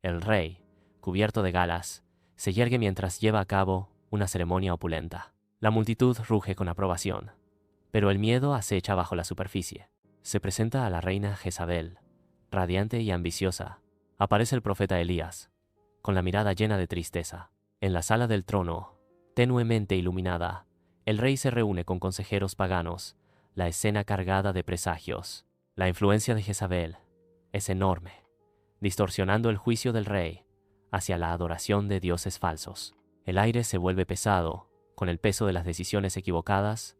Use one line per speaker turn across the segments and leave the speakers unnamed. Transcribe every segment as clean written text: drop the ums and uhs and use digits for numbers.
El rey, cubierto de galas, se yergue mientras lleva a cabo una ceremonia opulenta. La multitud ruge con aprobación, pero el miedo acecha bajo la superficie. Se presenta a la reina Jezabel, radiante y ambiciosa. Aparece el profeta Elías, con la mirada llena de tristeza. En la sala del trono, tenuemente iluminada, el rey se reúne con consejeros paganos, la escena cargada de presagios. La influencia de Jezabel es enorme, distorsionando el juicio del rey hacia la adoración de dioses falsos. El aire se vuelve pesado con el peso de las decisiones equivocadas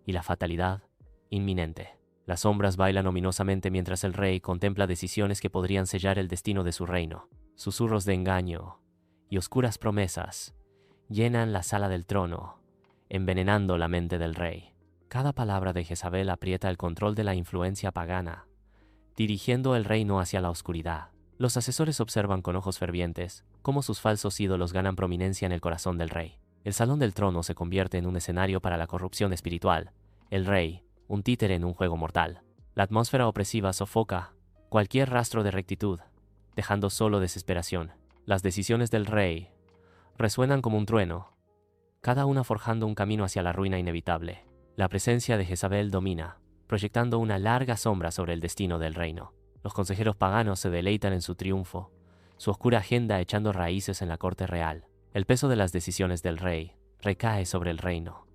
y la fatalidad inminente. Las sombras bailan ominosamente mientras el rey contempla decisiones que podrían sellar el destino de su reino. Susurros de engaño y oscuras promesas llenan la sala del trono, envenenando la mente del rey. Cada palabra de Jezabel aprieta el control de la influencia pagana, dirigiendo el reino hacia la oscuridad. Los asesores observan con ojos fervientes cómo sus falsos ídolos ganan prominencia en el corazón del rey. El salón del trono se convierte en un escenario para la corrupción espiritual. El rey, un títere en un juego mortal. La atmósfera opresiva sofoca cualquier rastro de rectitud, dejando solo desesperación. Las decisiones del rey resuenan como un trueno, cada una forjando un camino hacia la ruina inevitable. La presencia de Jezabel domina, proyectando una larga sombra sobre el destino del reino. Los consejeros paganos se deleitan en su triunfo, su oscura agenda echando raíces en la corte real. El peso de las decisiones del rey recae sobre el reino,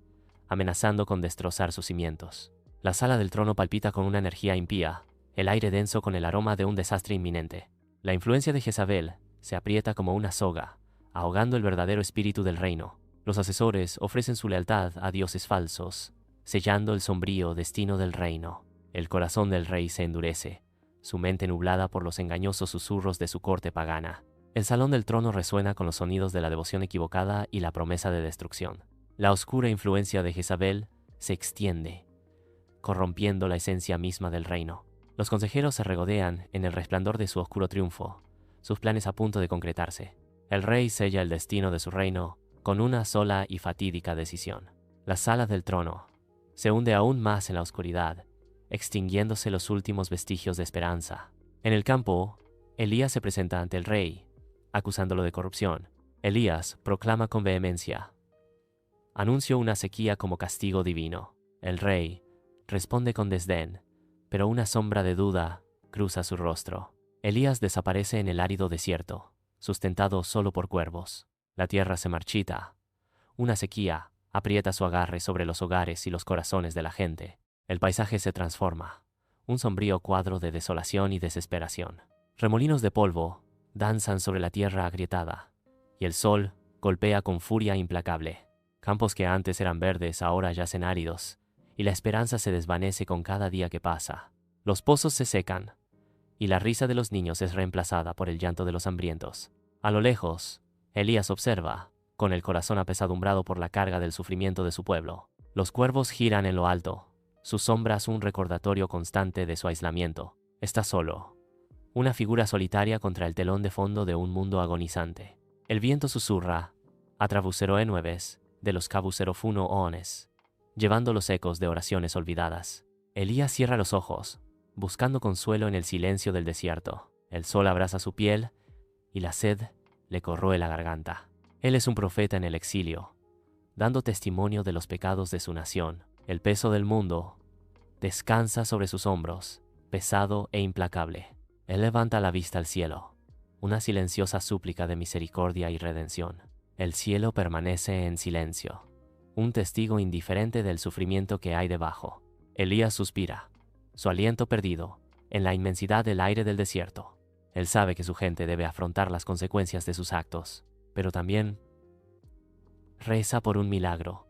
amenazando con destrozar sus cimientos. La sala del trono palpita con una energía impía, el aire denso con el aroma de un desastre inminente. La influencia de Jezabel se aprieta como una soga, ahogando el verdadero espíritu del reino. Los asesores ofrecen su lealtad a dioses falsos, sellando el sombrío destino del reino. El corazón del rey se endurece, su mente nublada por los engañosos susurros de su corte pagana. El salón del trono resuena con los sonidos de la devoción equivocada y la promesa de destrucción. La oscura influencia de Jezabel se extiende, corrompiendo la esencia misma del reino. Los consejeros se regodean en el resplandor de su oscuro triunfo, sus planes a punto de concretarse. El rey sella el destino de su reino con una sola y fatídica decisión. La sala del trono se hunde aún más en la oscuridad, extinguiéndose los últimos vestigios de esperanza. En el campo, Elías se presenta ante el rey, acusándolo de corrupción. Elías proclama con vehemencia: anuncio una sequía como castigo divino. El rey responde con desdén, pero una sombra de duda cruza su rostro. Elías desaparece en el árido desierto, sustentado solo por cuervos. La tierra se marchita. Una sequía aprieta su agarre sobre los hogares y los corazones de la gente. El paisaje se transforma, un sombrío cuadro de desolación y desesperación. Remolinos de polvo danzan sobre la tierra agrietada, y el sol golpea con furia implacable. Campos que antes eran verdes ahora yacen áridos, y la esperanza se desvanece con cada día que pasa. Los pozos se secan, y la risa de los niños es reemplazada por el llanto de los hambrientos. A lo lejos, Elías observa, con el corazón apesadumbrado por la carga del sufrimiento de su pueblo. Los cuervos giran en lo alto, sus sombras un recordatorio constante de su aislamiento. Está solo, una figura solitaria contra el telón de fondo de un mundo agonizante. El viento susurra a trabucero nueves de los cabucerofuno ones, llevando los ecos de oraciones olvidadas. Elías cierra los ojos, buscando consuelo en el silencio del desierto. El sol abraza su piel y la sed le corroe la garganta. Él es un profeta en el exilio, dando testimonio de los pecados de su nación. El peso del mundo descansa sobre sus hombros, pesado e implacable. Él levanta la vista al cielo, una silenciosa súplica de misericordia y redención. El cielo permanece en silencio, un testigo indiferente del sufrimiento que hay debajo. Elías suspira, su aliento perdido, en la inmensidad del aire del desierto. Él sabe que su gente debe afrontar las consecuencias de sus actos, pero también reza por un milagro,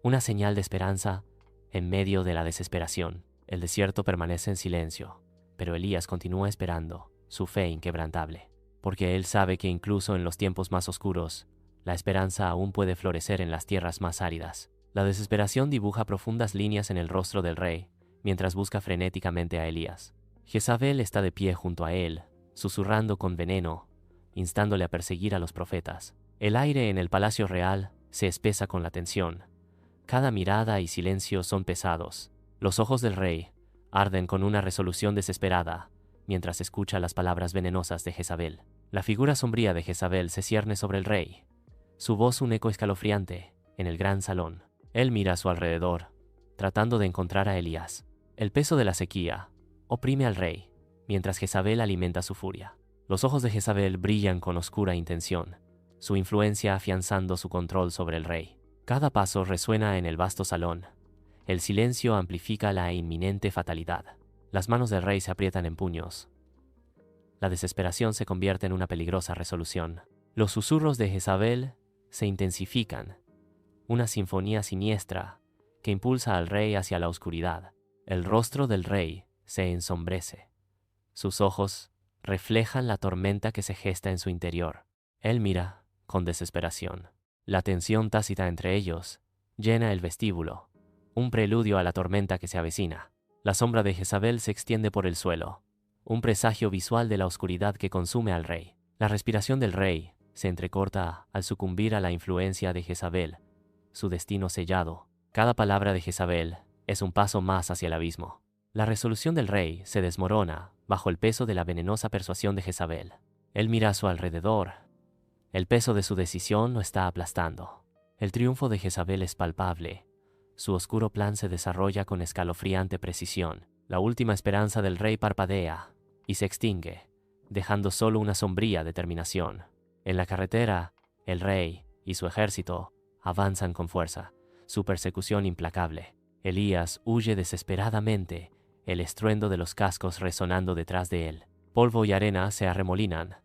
una señal de esperanza en medio de la desesperación. El desierto permanece en silencio, pero Elías continúa esperando, su fe inquebrantable, porque él sabe que incluso en los tiempos más oscuros, la esperanza aún puede florecer en las tierras más áridas. La desesperación dibuja profundas líneas en el rostro del rey, mientras busca frenéticamente a Elías. Jezabel está de pie junto a él, susurrando con veneno, instándole a perseguir a los profetas. El aire en el palacio real se espesa con la tensión. Cada mirada y silencio son pesados. Los ojos del rey arden con una resolución desesperada, mientras escucha las palabras venenosas de Jezabel. La figura sombría de Jezabel se cierne sobre el rey. Su voz un eco escalofriante en el gran salón. Él mira a su alrededor, tratando de encontrar a Elías. El peso de la sequía oprime al rey, mientras Jezabel alimenta su furia. Los ojos de Jezabel brillan con oscura intención, su influencia afianzando su control sobre el rey. Cada paso resuena en el vasto salón. El silencio amplifica la inminente fatalidad. Las manos del rey se aprietan en puños. La desesperación se convierte en una peligrosa resolución. Los susurros de Jezabel se intensifican, una sinfonía siniestra que impulsa al rey hacia la oscuridad. El rostro del rey se ensombrece. Sus ojos reflejan la tormenta que se gesta en su interior. Él mira con desesperación. La tensión tácita entre ellos llena el vestíbulo, un preludio a la tormenta que se avecina. La sombra de Jezabel se extiende por el suelo, un presagio visual de la oscuridad que consume al rey. La respiración del rey se entrecorta al sucumbir a la influencia de Jezabel, su destino sellado. Cada palabra de Jezabel es un paso más hacia el abismo. La resolución del rey se desmorona bajo el peso de la venenosa persuasión de Jezabel. Él mira a su alrededor. El peso de su decisión lo está aplastando. El triunfo de Jezabel es palpable. Su oscuro plan se desarrolla con escalofriante precisión. La última esperanza del rey parpadea y se extingue, dejando solo una sombría determinación. En la carretera, el rey y su ejército avanzan con fuerza, su persecución implacable. Elías huye desesperadamente, el estruendo de los cascos resonando detrás de él. Polvo y arena se arremolinan,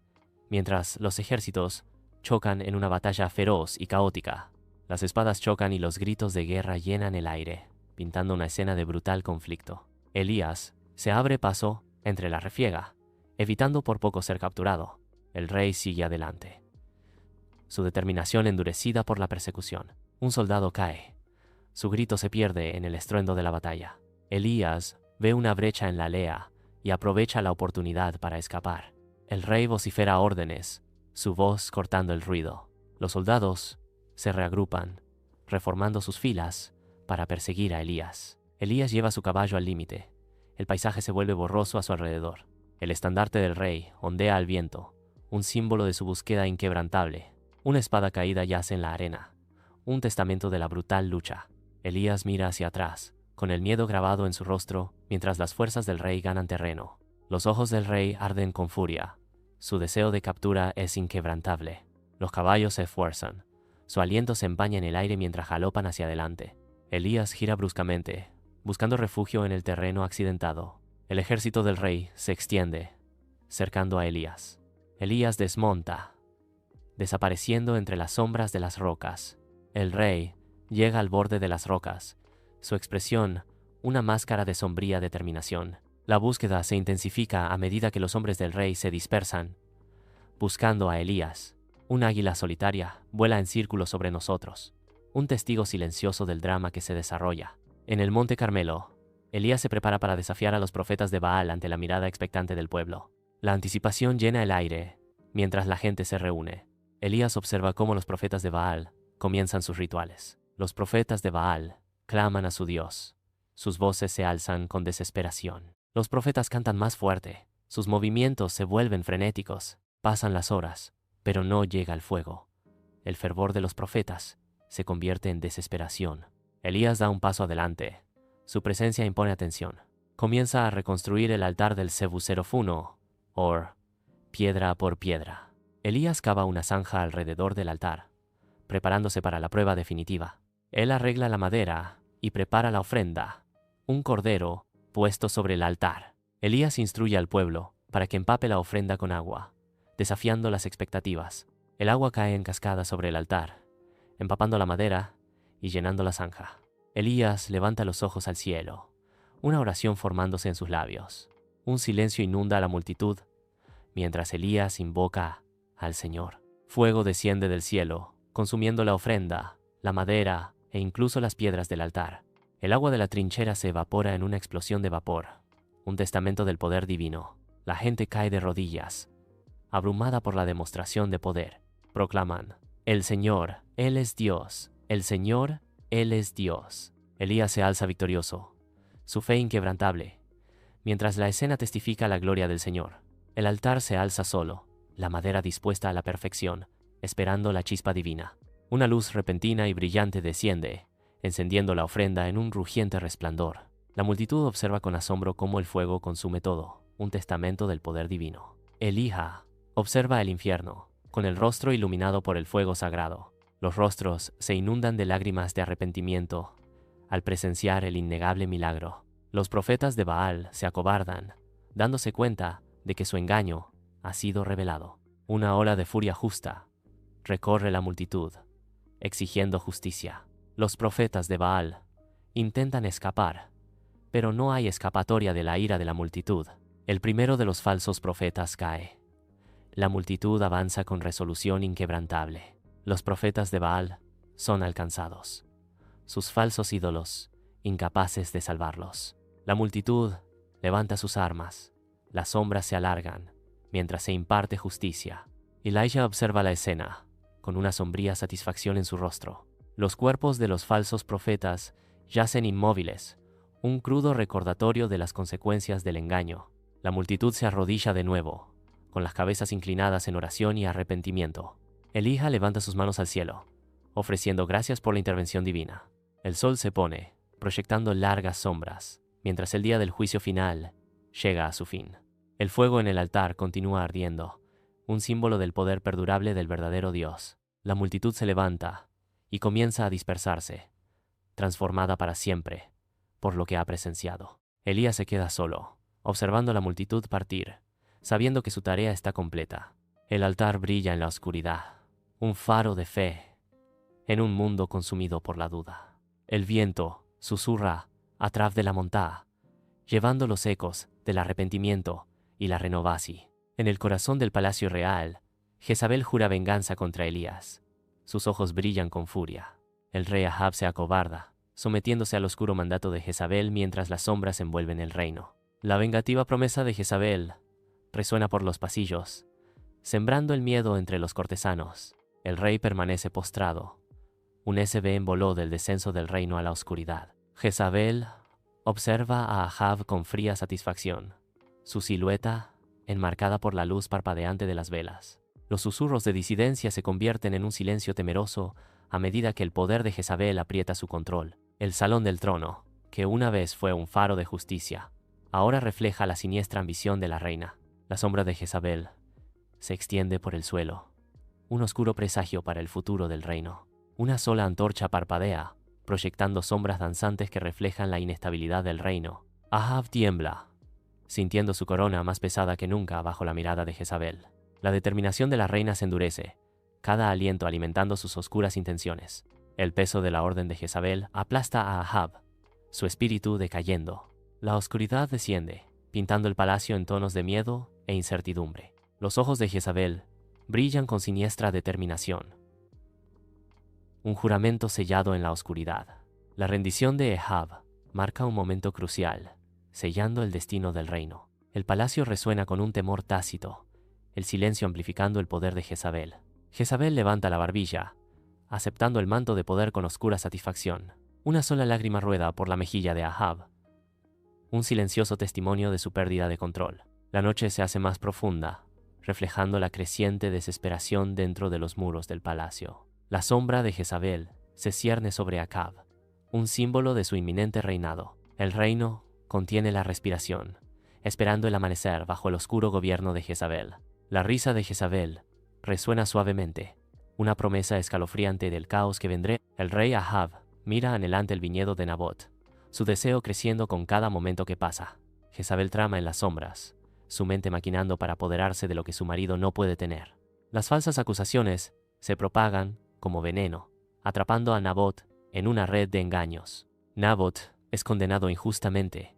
mientras los ejércitos chocan en una batalla feroz y caótica. Las espadas chocan y los gritos de guerra llenan el aire, pintando una escena de brutal conflicto. Elías se abre paso entre la refriega, evitando por poco ser capturado. El rey sigue adelante, su determinación endurecida por la persecución. Un soldado cae. Su grito se pierde en el estruendo de la batalla. Elías ve una brecha en la alea y aprovecha la oportunidad para escapar. El rey vocifera órdenes, su voz cortando el ruido. Los soldados se reagrupan, reformando sus filas para perseguir a Elías. Elías lleva su caballo al límite. El paisaje se vuelve borroso a su alrededor. El estandarte del rey ondea al viento, un símbolo de su búsqueda inquebrantable. Una espada caída yace en la arena, un testamento de la brutal lucha. Elías mira hacia atrás, con el miedo grabado en su rostro, mientras las fuerzas del rey ganan terreno. Los ojos del rey arden con furia. Su deseo de captura es inquebrantable. Los caballos se esfuerzan. Su aliento se empaña en el aire mientras galopan hacia adelante. Elías gira bruscamente, buscando refugio en el terreno accidentado. El ejército del rey se extiende, cercando a Elías. Elías desmonta, desapareciendo entre las sombras de las rocas. El rey llega al borde de las rocas, su expresión una máscara de sombría determinación. La búsqueda se intensifica a medida que los hombres del rey se dispersan, buscando a Elías. Un águila solitaria vuela en círculo sobre nosotros, un testigo silencioso del drama que se desarrolla. En el monte Carmelo, Elías se prepara para desafiar a los profetas de Baal ante la mirada expectante del pueblo. La anticipación llena el aire mientras la gente se reúne. Elías observa cómo los profetas de Baal comienzan sus rituales. Los profetas de Baal claman a su Dios. Sus voces se alzan con desesperación. Los profetas cantan más fuerte. Sus movimientos se vuelven frenéticos. Pasan las horas, pero no llega el fuego. El fervor de los profetas se convierte en desesperación. Elías da un paso adelante. Su presencia impone atención. Comienza a reconstruir el altar del Sebuserofuno, o piedra por piedra. Elías cava una zanja alrededor del altar, preparándose para la prueba definitiva. Él arregla la madera y prepara la ofrenda, un cordero puesto sobre el altar. Elías instruye al pueblo para que empape la ofrenda con agua, desafiando las expectativas. El agua cae en cascada sobre el altar, empapando la madera y llenando la zanja. Elías levanta los ojos al cielo, una oración formándose en sus labios. Un silencio inunda a la multitud mientras Elías invoca al Señor. Fuego desciende del cielo, consumiendo la ofrenda, la madera e incluso las piedras del altar. El agua de la trinchera se evapora en una explosión de vapor, un testamento del poder divino. La gente cae de rodillas, abrumada por la demostración de poder. Proclaman: el Señor, Él es Dios. El Señor, Él es Dios. Elías se alza victorioso, su fe inquebrantable, mientras la escena testifica la gloria del Señor. El altar se alza solo, la madera dispuesta a la perfección, esperando la chispa divina. Una luz repentina y brillante desciende, encendiendo la ofrenda en un rugiente resplandor. La multitud observa con asombro cómo el fuego consume todo, un testamento del poder divino. Elija observa el infierno, con el rostro iluminado por el fuego sagrado. Los rostros se inundan de lágrimas de arrepentimiento al presenciar el innegable milagro. Los profetas de Baal se acobardan, dándose cuenta de que su engaño ha sido revelado. Una ola de furia justa recorre la multitud, exigiendo justicia. Los profetas de Baal intentan escapar, pero no hay escapatoria de la ira de la multitud. El primero de los falsos profetas cae. La multitud avanza con resolución inquebrantable. Los profetas de Baal son alcanzados. Sus falsos ídolos, incapaces de salvarlos. La multitud levanta sus armas. Las sombras se alargan, mientras se imparte justicia. Elijah observa la escena, con una sombría satisfacción en su rostro. Los cuerpos de los falsos profetas yacen inmóviles, un crudo recordatorio de las consecuencias del engaño. La multitud se arrodilla de nuevo, con las cabezas inclinadas en oración y arrepentimiento. Elijah levanta sus manos al cielo, ofreciendo gracias por la intervención divina. El sol se pone, proyectando largas sombras, mientras el día del juicio final llega a su fin. El fuego en el altar continúa ardiendo, un símbolo del poder perdurable del verdadero Dios. La multitud se levanta y comienza a dispersarse, transformada para siempre por lo que ha presenciado. Elías se queda solo, observando a la multitud partir, sabiendo que su tarea está completa. El altar brilla en la oscuridad, un faro de fe en un mundo consumido por la duda. El viento susurra a través de la montaña, llevando los ecos del arrepentimiento y la renovación. En el corazón del palacio real, Jezabel jura venganza contra Elías. Sus ojos brillan con furia. El rey Ahab se acobarda, sometiéndose al oscuro mandato de Jezabel mientras las sombras envuelven el reino. La vengativa promesa de Jezabel resuena por los pasillos, sembrando el miedo entre los cortesanos. El rey permanece postrado. Un SB envoló del descenso del reino a la oscuridad. Jezabel observa a Ahab con fría satisfacción, su silueta enmarcada por la luz parpadeante de las velas. Los susurros de disidencia se convierten en un silencio temeroso a medida que el poder de Jezabel aprieta su control. El salón del trono, que una vez fue un faro de justicia, ahora refleja la siniestra ambición de la reina. La sombra de Jezabel se extiende por el suelo, un oscuro presagio para el futuro del reino. Una sola antorcha parpadea, proyectando sombras danzantes que reflejan la inestabilidad del reino. Ahab tiembla, sintiendo su corona más pesada que nunca bajo la mirada de Jezabel. La determinación de la reina se endurece, cada aliento alimentando sus oscuras intenciones. El peso de la orden de Jezabel aplasta a Ahab, su espíritu decayendo. La oscuridad desciende, pintando el palacio en tonos de miedo e incertidumbre. Los ojos de Jezabel brillan con siniestra determinación. Un juramento sellado en la oscuridad. La rendición de Ahab marca un momento crucial, sellando el destino del reino. El palacio resuena con un temor tácito, el silencio amplificando el poder de Jezabel. Jezabel levanta la barbilla, aceptando el manto de poder con oscura satisfacción. Una sola lágrima rueda por la mejilla de Ahab, un silencioso testimonio de su pérdida de control. La noche se hace más profunda, reflejando la creciente desesperación dentro de los muros del palacio. La sombra de Jezabel se cierne sobre Acab, un símbolo de su inminente reinado. El reino contiene la respiración, esperando el amanecer bajo el oscuro gobierno de Jezabel. La risa de Jezabel resuena suavemente, una promesa escalofriante del caos que vendrá. El rey Ahab mira anhelante el viñedo de Nabot, su deseo creciendo con cada momento que pasa. Jezabel trama en las sombras, su mente maquinando para apoderarse de lo que su marido no puede tener. Las falsas acusaciones se propagan como veneno, atrapando a Nabot en una red de engaños. Nabot es condenado injustamente.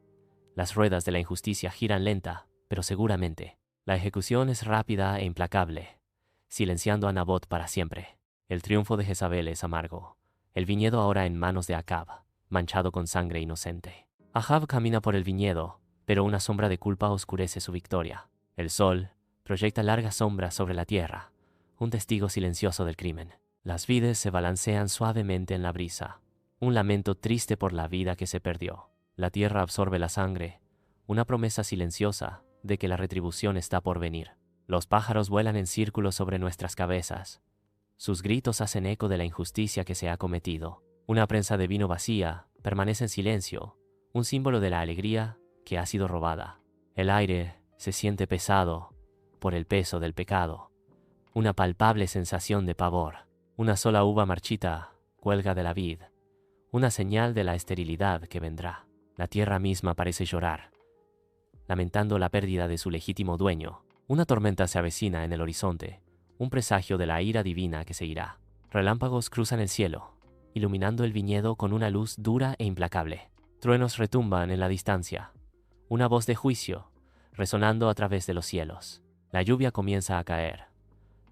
Las ruedas de la injusticia giran lenta, pero seguramente. La ejecución es rápida e implacable, silenciando a Nabot para siempre. El triunfo de Jezabel es amargo. El viñedo ahora en manos de Acab, manchado con sangre inocente. Ahab camina por el viñedo, pero una sombra de culpa oscurece su victoria. El sol proyecta largas sombras sobre la tierra, un testigo silencioso del crimen. Las vides se balancean suavemente en la brisa, un lamento triste por la vida que se perdió. La tierra absorbe la sangre, una promesa silenciosa de que la retribución está por venir. Los pájaros vuelan en círculos sobre nuestras cabezas. Sus gritos hacen eco de la injusticia que se ha cometido. Una prensa de vino vacía permanece en silencio, un símbolo de la alegría que ha sido robada. El aire se siente pesado por el peso del pecado. Una palpable sensación de pavor. Una sola uva marchita cuelga de la vid, una señal de la esterilidad que vendrá. La tierra misma parece llorar, lamentando la pérdida de su legítimo dueño. Una tormenta se avecina en el horizonte, un presagio de la ira divina que se irá. Relámpagos cruzan el cielo, iluminando el viñedo con una luz dura e implacable. Truenos retumban en la distancia, una voz de juicio resonando a través de los cielos. La lluvia comienza a caer,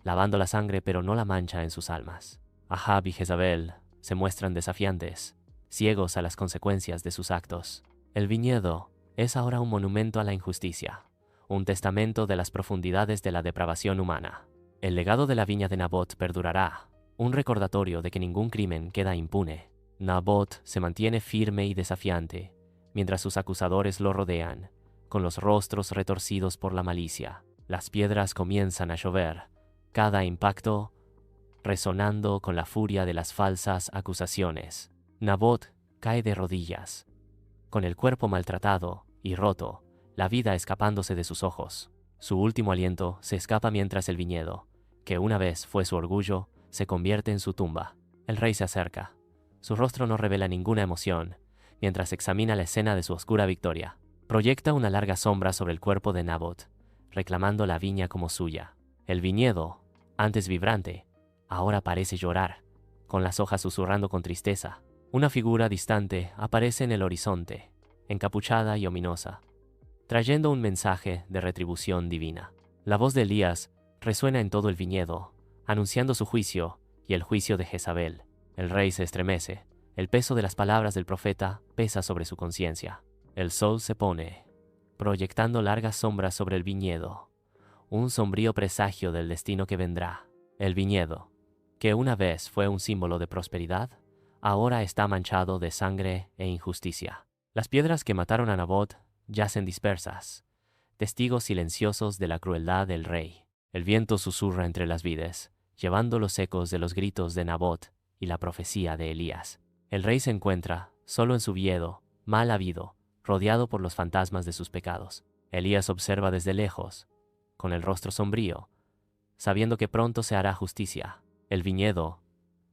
lavando la sangre pero no la mancha en sus almas. Ahab y Jezabel se muestran desafiantes, ciegos a las consecuencias de sus actos. El viñedo es ahora un monumento a la injusticia, un testamento de las profundidades de la depravación humana. El legado de la viña de Nabot perdurará, un recordatorio de que ningún crimen queda impune. Nabot se mantiene firme y desafiante, mientras sus acusadores lo rodean, con los rostros retorcidos por la malicia. Las piedras comienzan a llover, cada impacto resonando con la furia de las falsas acusaciones. Nabot cae de rodillas, con el cuerpo maltratado y roto, la vida escapándose de sus ojos. Su último aliento se escapa mientras el viñedo, que una vez fue su orgullo, se convierte en su tumba. El rey se acerca. Su rostro no revela ninguna emoción, mientras examina la escena de su oscura victoria. Proyecta una larga sombra sobre el cuerpo de Nabot, reclamando la viña como suya. El viñedo, antes vibrante, ahora parece llorar, con las hojas susurrando con tristeza. Una figura distante aparece en el horizonte, encapuchada y ominosa, trayendo un mensaje de retribución divina. La voz de Elías resuena en todo el viñedo, anunciando su juicio y el juicio de Jezabel. El rey se estremece. El peso de las palabras del profeta pesa sobre su conciencia. El sol se pone, proyectando largas sombras sobre el viñedo, un sombrío presagio del destino que vendrá. El viñedo, que una vez fue un símbolo de prosperidad, ahora está manchado de sangre e injusticia. Las piedras que mataron a Nabot yacen dispersas, testigos silenciosos de la crueldad del rey. El viento susurra entre las vides, llevando los ecos de los gritos de Nabot y la profecía de Elías. El rey se encuentra solo en su viñedo, mal habido, rodeado por los fantasmas de sus pecados. Elías observa desde lejos, con el rostro sombrío, sabiendo que pronto se hará justicia. El viñedo,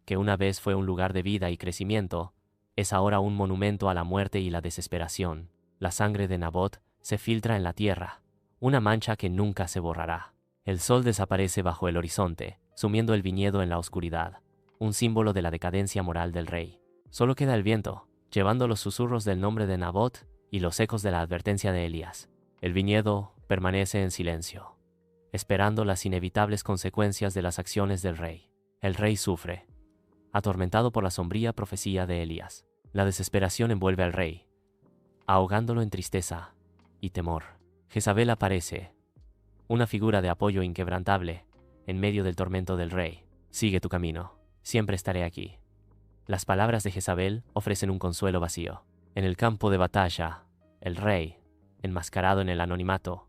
que una vez fue un lugar de vida y crecimiento, es ahora un monumento a la muerte y la desesperación. La sangre de Nabot se filtra en la tierra, una mancha que nunca se borrará. El sol desaparece bajo el horizonte, sumiendo el viñedo en la oscuridad, un símbolo de la decadencia moral del rey. Solo queda el viento, llevando los susurros del nombre de Nabot y los ecos de la advertencia de Elías. El viñedo permanece en silencio, esperando las inevitables consecuencias de las acciones del rey. El rey sufre, atormentado por la sombría profecía de Elías. La desesperación envuelve al rey, ahogándolo en tristeza y temor. Jezabel aparece, una figura de apoyo inquebrantable, en medio del tormento del rey. Sigue tu camino, siempre estaré aquí. Las palabras de Jezabel ofrecen un consuelo vacío. En el campo de batalla, el rey, enmascarado en el anonimato,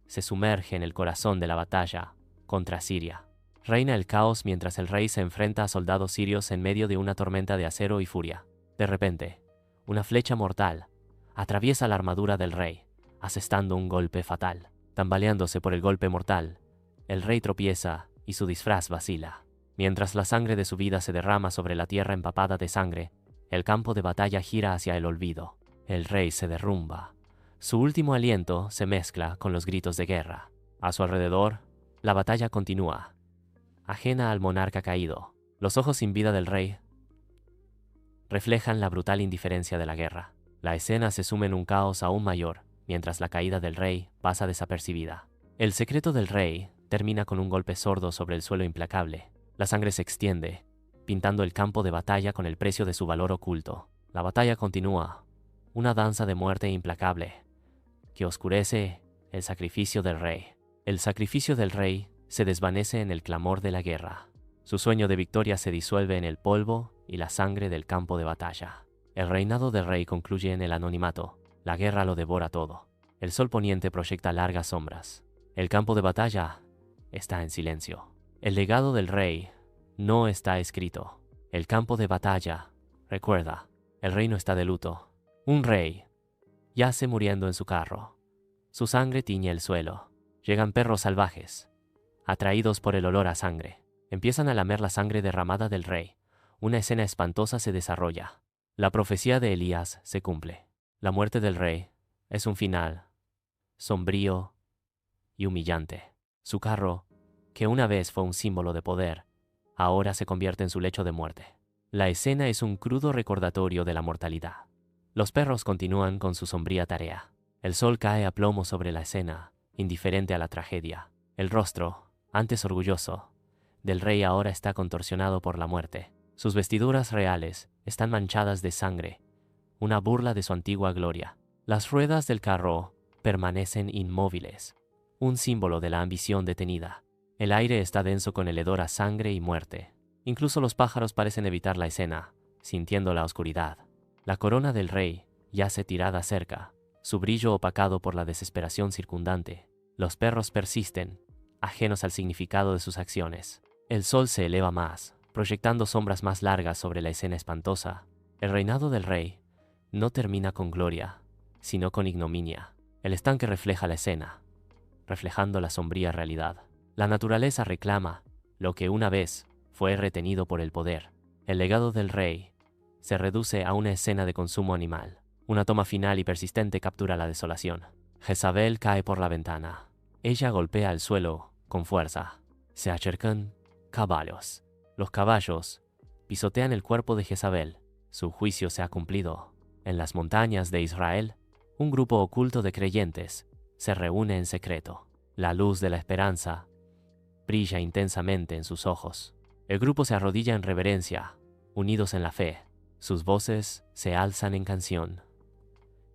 se sumerge en el corazón de la batalla contra Siria. Reina el caos mientras el rey se enfrenta a soldados sirios en medio de una tormenta de acero y furia. De repente, una flecha mortal atraviesa la armadura del rey, asestando un golpe fatal. Tambaleándose por el golpe mortal, el rey tropieza y su disfraz vacila. Mientras la sangre de su vida se derrama sobre la tierra empapada de sangre, el campo de batalla gira hacia el olvido. El rey se derrumba. Su último aliento se mezcla con los gritos de guerra. A su alrededor, la batalla continúa, ajena al monarca caído. Los ojos sin vida del rey reflejan la brutal indiferencia de la guerra. La escena se sume en un caos aún mayor, mientras la caída del rey pasa desapercibida. El secreto del rey termina con un golpe sordo sobre el suelo implacable. La sangre se extiende, pintando el campo de batalla con el precio de su valor oculto. La batalla continúa, una danza de muerte implacable, que oscurece el sacrificio del rey. El sacrificio del rey se desvanece en el clamor de la guerra. Su sueño de victoria se disuelve en el polvo y la sangre del campo de batalla. El reinado del rey concluye en el anonimato. La guerra lo devora todo. El sol poniente proyecta largas sombras. El campo de batalla está en silencio. El legado del rey no está escrito. El campo de batalla, recuerda, el reino está de luto. Un rey yace muriendo en su carro. Su sangre tiñe el suelo. Llegan perros salvajes, atraídos por el olor a sangre. Empiezan a lamer la sangre derramada del rey. Una escena espantosa se desarrolla. La profecía de Elías se cumple. La muerte del rey es un final sombrío y humillante. Su carro, que una vez fue un símbolo de poder, ahora se convierte en su lecho de muerte. La escena es un crudo recordatorio de la mortalidad. Los perros continúan con su sombría tarea. El sol cae a plomo sobre la escena, indiferente a la tragedia. El rostro, antes orgulloso, del rey ahora está contorsionado por la muerte. Sus vestiduras reales están manchadas de sangre, una burla de su antigua gloria. Las ruedas del carro permanecen inmóviles, un símbolo de la ambición detenida. El aire está denso con el hedor a sangre y muerte. Incluso los pájaros parecen evitar la escena, sintiendo la oscuridad. La corona del rey yace tirada cerca, su brillo opacado por la desesperación circundante. Los perros persisten, ajenos al significado de sus acciones. El sol se eleva más, proyectando sombras más largas sobre la escena espantosa. El reinado del rey no termina con gloria, sino con ignominia. El estanque refleja la escena, reflejando la sombría realidad. La naturaleza reclama lo que una vez fue retenido por el poder. El legado del rey se reduce a una escena de consumo animal. Una toma final y persistente captura la desolación. Jezabel cae por la ventana. Ella golpea el suelo con fuerza. Se acercan caballos. Los caballos pisotean el cuerpo de Jezabel. Su juicio se ha cumplido. En las montañas de Israel, un grupo oculto de creyentes se reúne en secreto. La luz de la esperanza brilla intensamente en sus ojos. El grupo se arrodilla en reverencia, unidos en la fe. Sus voces se alzan en canción,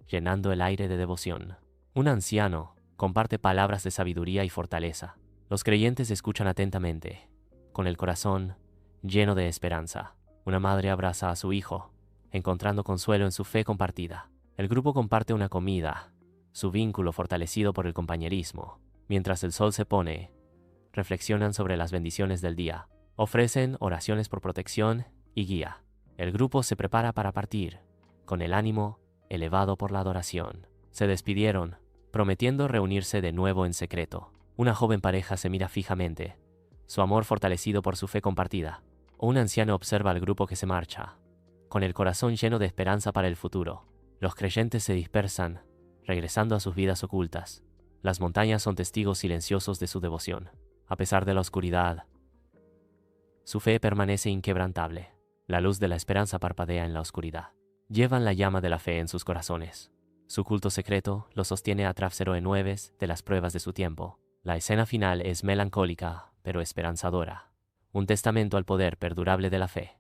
llenando el aire de devoción. Un anciano comparte palabras de sabiduría y fortaleza. Los creyentes escuchan atentamente, con el corazón lleno de esperanza. Una madre abraza a su hijo, encontrando consuelo en su fe compartida. El grupo comparte una comida, su vínculo fortalecido por el compañerismo. Mientras el sol se pone, reflexionan sobre las bendiciones del día. Ofrecen oraciones por protección y guía. El grupo se prepara para partir, con el ánimo elevado por la adoración. Se despidieron, prometiendo reunirse de nuevo en secreto. Una joven pareja se mira fijamente, su amor fortalecido por su fe compartida. Un anciano observa al grupo que se marcha, con el corazón lleno de esperanza para el futuro. Los creyentes se dispersan, regresando a sus vidas ocultas. Las montañas son testigos silenciosos de su devoción. A pesar de la oscuridad, su fe permanece inquebrantable. La luz de la esperanza parpadea en la oscuridad. Llevan la llama de la fe en sus corazones. Su culto secreto lo sostiene a través de las pruebas de su tiempo. La escena final es melancólica, pero esperanzadora. Un testamento al poder perdurable de la fe.